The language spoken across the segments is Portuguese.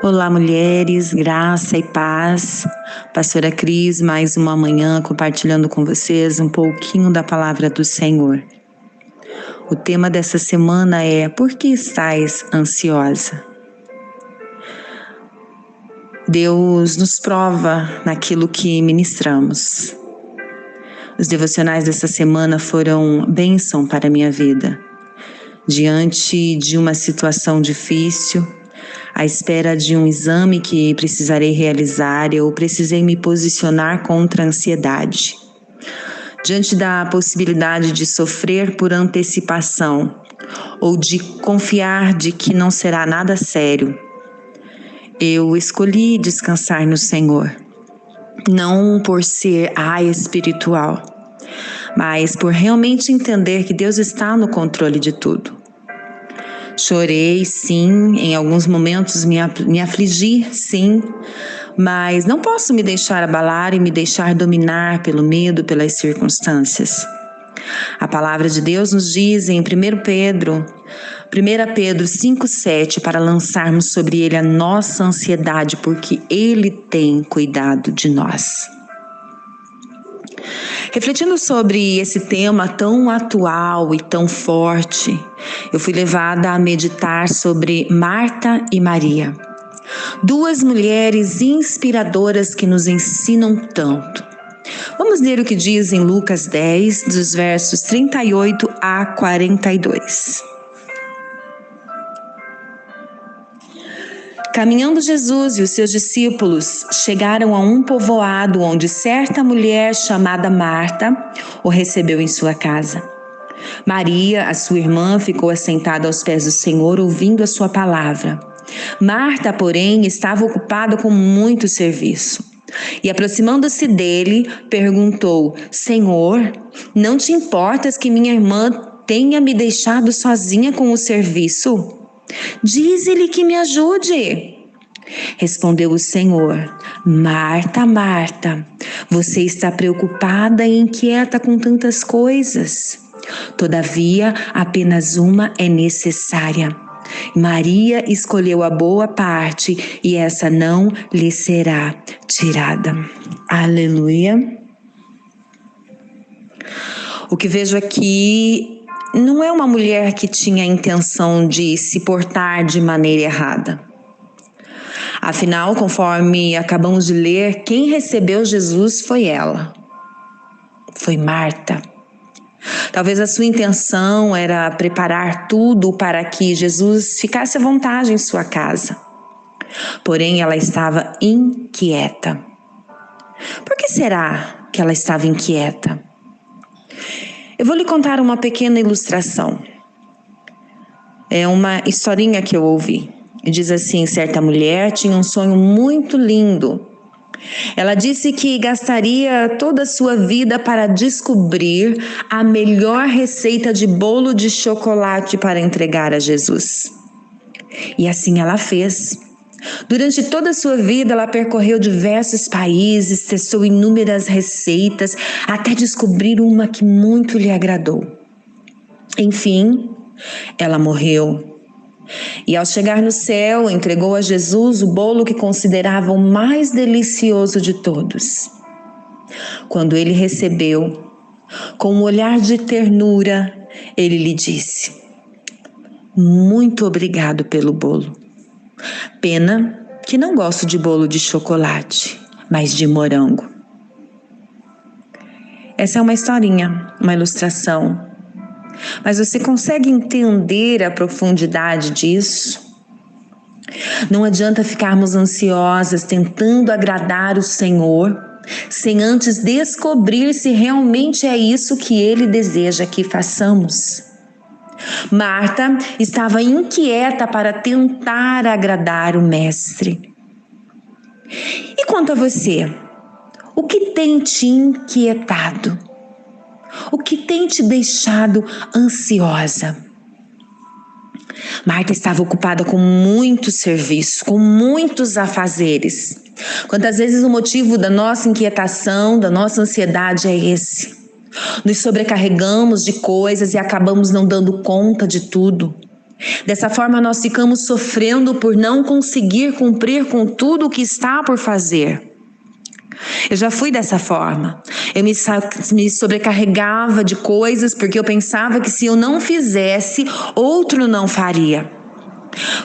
Olá, mulheres, graça e paz. Pastora Cris, mais uma manhã compartilhando com vocês um pouquinho da palavra do Senhor. O tema dessa semana é: por que estais ansiosa? Deus nos prova naquilo que ministramos. Os devocionais dessa semana foram bênção para a minha vida. Diante de uma situação difícil, à espera de um exame que precisarei realizar, eu precisei me posicionar contra a ansiedade. Diante da possibilidade de sofrer por antecipação ou de confiar de que não será nada sério, eu escolhi descansar no Senhor. Não por ser espiritual, mas por realmente entender que Deus está no controle de tudo. Chorei, sim, em alguns momentos me afligi, sim, mas não posso me deixar abalar e me deixar dominar pelo medo, pelas circunstâncias. A palavra de Deus nos diz em 1 Pedro 5,7, para lançarmos sobre ele a nossa ansiedade, porque ele tem cuidado de nós. Refletindo sobre esse tema tão atual e tão forte, eu fui levada a meditar sobre Marta e Maria. Duas mulheres inspiradoras que nos ensinam tanto. Vamos ler o que diz em Lucas 10, dos versos 38 a 42. Caminhando Jesus e os seus discípulos chegaram a um povoado onde certa mulher chamada Marta o recebeu em sua casa. Maria, a sua irmã, ficou assentada aos pés do Senhor ouvindo a sua palavra. Marta, porém, estava ocupada com muito serviço. E aproximando-se dele, perguntou: Senhor, não te importas que minha irmã tenha me deixado sozinha com o serviço? Dize-lhe que me ajude. Respondeu o Senhor: Marta, Marta, você está preocupada e inquieta com tantas coisas. Todavia, apenas uma é necessária. Maria escolheu a boa parte e essa não lhe será tirada. Aleluia. O que vejo aqui não é uma mulher que tinha a intenção de se portar de maneira errada. Afinal, conforme acabamos de ler, quem recebeu Jesus foi ela. Foi Marta. Talvez a sua intenção era preparar tudo para que Jesus ficasse à vontade em sua casa. Porém, ela estava inquieta. Por que será que ela estava inquieta? Eu vou lhe contar uma pequena ilustração. É uma historinha que eu ouvi. Diz assim: certa mulher tinha um sonho muito lindo. Ela disse que gastaria toda a sua vida para descobrir a melhor receita de bolo de chocolate para entregar a Jesus. E assim ela fez. Durante toda a sua vida, ela percorreu diversos países, testou inúmeras receitas, até descobrir uma que muito lhe agradou. Enfim, ela morreu. E ao chegar no céu, entregou a Jesus o bolo que considerava o mais delicioso de todos. Quando ele recebeu, com um olhar de ternura, ele lhe disse: muito obrigado pelo bolo. Pena que não gosto de bolo de chocolate, mas de morango. Essa é uma historinha, uma ilustração. Mas você consegue entender a profundidade disso? Não adianta ficarmos ansiosas tentando agradar o Senhor, sem antes descobrir se realmente é isso que Ele deseja que façamos. Marta estava inquieta para tentar agradar o Mestre. E quanto a você? O que tem te inquietado? O que tem te deixado ansiosa? Marta estava ocupada com muito serviço, com muitos afazeres. Quantas vezes o motivo da nossa inquietação, da nossa ansiedade é esse? Nos sobrecarregamos de coisas e acabamos não dando conta de tudo. Dessa forma, nós ficamos sofrendo por não conseguir cumprir com tudo o que está por fazer. Eu já fui dessa forma. Eu me sobrecarregava de coisas porque eu pensava que se eu não fizesse, outro não faria.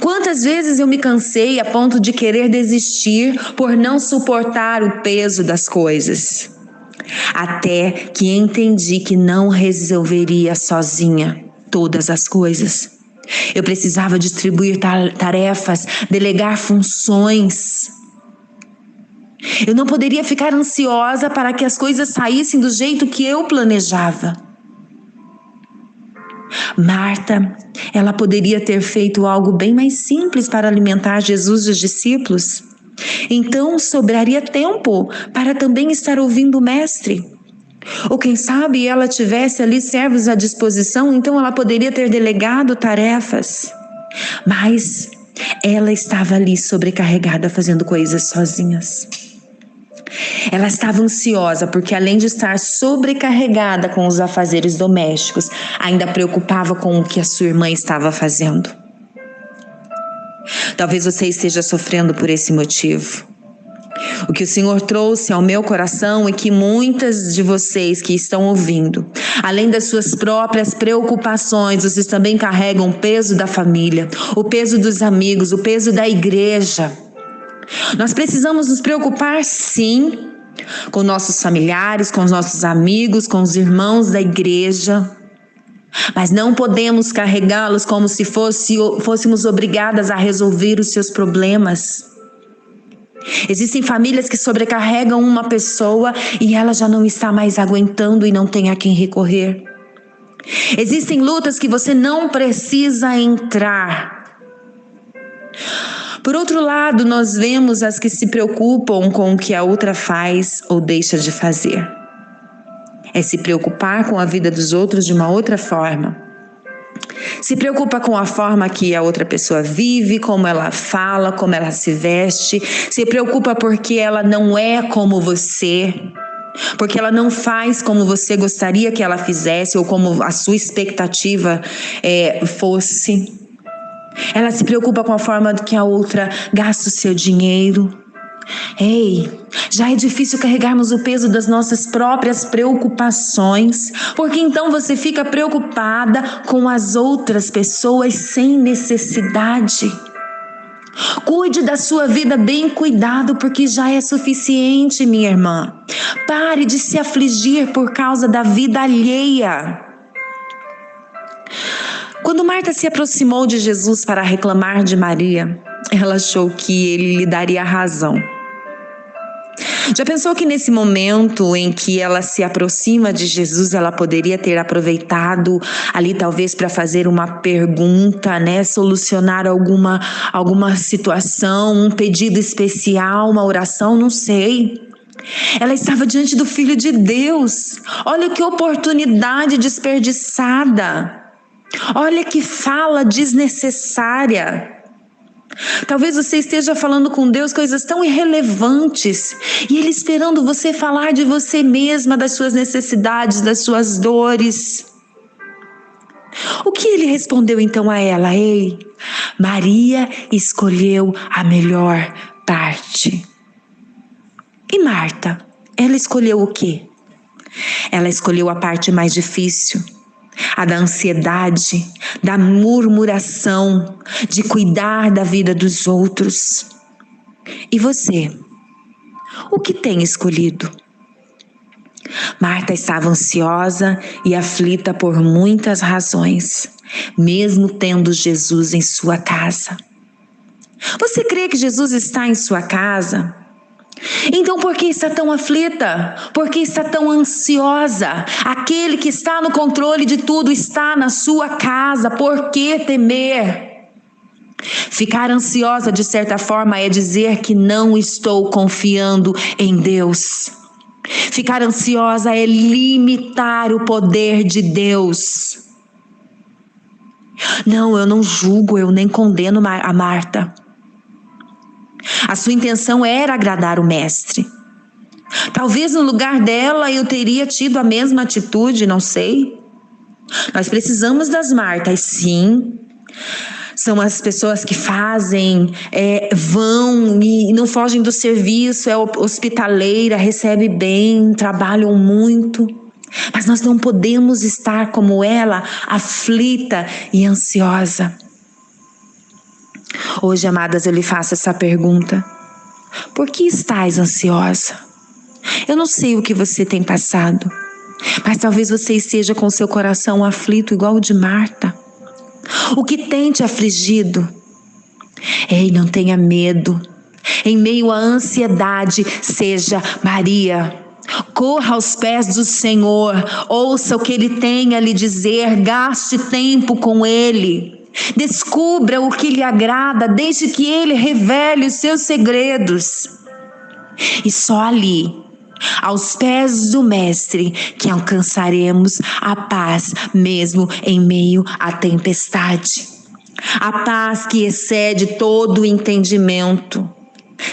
Quantas vezes eu me cansei a ponto de querer desistir por não suportar o peso das coisas. Até que entendi que não resolveria sozinha todas as coisas. Eu precisava distribuir tarefas, delegar funções. Eu não poderia ficar ansiosa para que as coisas saíssem do jeito que eu planejava. Marta, ela poderia ter feito algo bem mais simples para alimentar Jesus e os discípulos. Então sobraria tempo para também estar ouvindo o mestre. Ou quem sabe ela tivesse ali servos à disposição, então ela poderia ter delegado tarefas. Mas ela estava ali sobrecarregada fazendo coisas sozinhas. Ela estava ansiosa porque, além de estar sobrecarregada com os afazeres domésticos, ainda preocupava com o que a sua irmã estava fazendo. Talvez você esteja sofrendo por esse motivo. O que o Senhor trouxe ao meu coração é que muitas de vocês que estão ouvindo, além das suas próprias preocupações, vocês também carregam o peso da família, o peso dos amigos, o peso da igreja. Nós precisamos nos preocupar, sim, com nossos familiares, com os nossos amigos, com os irmãos da igreja, mas não podemos carregá-los como se fôssemos obrigadas a resolver os seus problemas. Existem famílias que sobrecarregam uma pessoa e ela já não está mais aguentando e não tem a quem recorrer. Existem lutas que você não precisa entrar. Por outro lado, nós vemos as que se preocupam com o que a outra faz ou deixa de fazer. É se preocupar com a vida dos outros de uma outra forma. Se preocupa com a forma que a outra pessoa vive, como ela fala, como ela se veste. Se preocupa porque ela não é como você, porque ela não faz como você gostaria que ela fizesse ou como a sua expectativa fosse. Ela se preocupa com a forma que a outra gasta o seu dinheiro. Ei, já é difícil carregarmos o peso das nossas próprias preocupações, porque então você fica preocupada com as outras pessoas sem necessidade. Cuide da sua vida bem cuidado, porque já é suficiente, minha irmã. Pare de se afligir por causa da vida alheia. Quando Marta se aproximou de Jesus para reclamar de Maria, ela achou que ele lhe daria razão. Já pensou que nesse momento em que ela se aproxima de Jesus, ela poderia ter aproveitado ali talvez para fazer uma pergunta, solucionar alguma situação, um pedido especial, uma oração, não sei. Ela estava diante do Filho de Deus. Olha que oportunidade desperdiçada. Olha que fala desnecessária. Talvez você esteja falando com Deus coisas tão irrelevantes e Ele esperando você falar de você mesma, das suas necessidades, das suas dores. O que Ele respondeu então a ela? Ei, Maria escolheu a melhor parte. E Marta, ela escolheu o quê? Ela escolheu a parte mais difícil. A da ansiedade, da murmuração, de cuidar da vida dos outros. E você? O que tem escolhido? Marta estava ansiosa e aflita por muitas razões, mesmo tendo Jesus em sua casa. Você crê que Jesus está em sua casa? Então por que está tão aflita? Por que está tão ansiosa? Aquele que está no controle de tudo está na sua casa, por que temer? Ficar ansiosa de certa forma é dizer que não estou confiando em Deus. Ficar ansiosa é limitar o poder de Deus. Não, eu não julgo, eu nem condeno a Marta. A sua intenção era agradar o mestre. Talvez no lugar dela eu teria tido a mesma atitude, não sei. Nós precisamos das Martas, sim. São as pessoas que vão e não fogem do serviço, é hospitaleira, recebe bem, trabalham muito. Mas nós não podemos estar como ela, aflita e ansiosa. Hoje, amadas, eu lhe faço essa pergunta: por que estás ansiosa? Eu não sei o que você tem passado, mas talvez você esteja com seu coração aflito igual o de Marta. O que tem te afligido? Ei, não tenha medo. Em meio à ansiedade, seja Maria. Corra aos pés do Senhor, ouça o que Ele tem a lhe dizer, gaste tempo com Ele. Descubra o que lhe agrada, deixe que Ele revele os seus segredos. E só ali, aos pés do Mestre, que alcançaremos a paz, mesmo em meio à tempestade. A paz que excede todo o entendimento.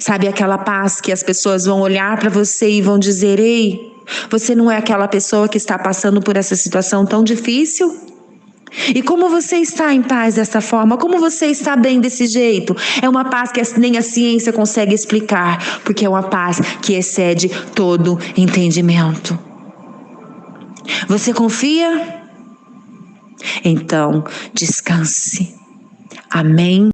Sabe aquela paz que as pessoas vão olhar para você e vão dizer: ei, você não é aquela pessoa que está passando por essa situação tão difícil? E como você está em paz dessa forma? Como você está bem desse jeito? É uma paz que nem a ciência consegue explicar, porque é uma paz que excede todo entendimento. Você confia? Então, descanse. Amém?